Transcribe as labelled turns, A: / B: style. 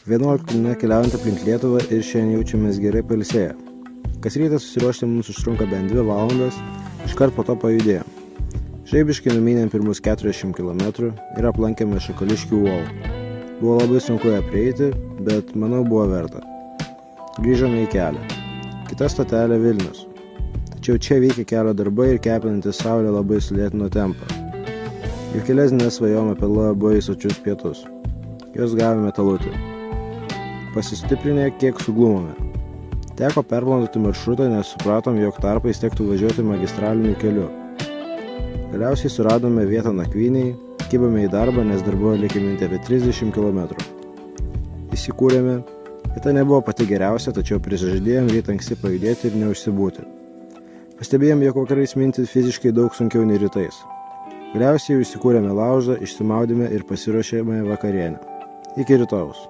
A: 11 diena keliaujant aplink Lietuvą ir šiandien jaučiamės gerai pailsėję. Kas rytą susiruošti mums užtrunka bent 2 valandas, iškart po to pajudėjom. Žaibiškai numynėm pirmus 40 km ir aplankėme Šakališkių uolą. Buvo labai sunku ją prieiti, bet manau buvo verta. Grįžome į kelią. Kita stotelė Vilnius. Tačiau čia veikia kelio darbai ir kepinantis saulė labai sulėtino tempą. Jau kelias dienas svajojom apie labai sočius pietus. Jos gavome talutį. Pasistiprinę kiek suglumome. Teko perplanuoti maršrutą, nes supratom, jog tarpais tektų važiuoti magistraliniu keliu. Galiausiai suradome vietą nakvynei, kibome į darbą, nes dar buvo likę minti apie 30 km. Įsikūrėme, vieta nebuvo pati geriausia, tačiau prisižadėjom ryt anksti pajudėti ir neužsibūti. Pastebėjom, jog vakarais minti fiziškai daug sunkiau nei rytais. Galiausiai įsikūrėme laužą, išsimaudėme ir pasiruošėme vakarienę. Iki rytojaus.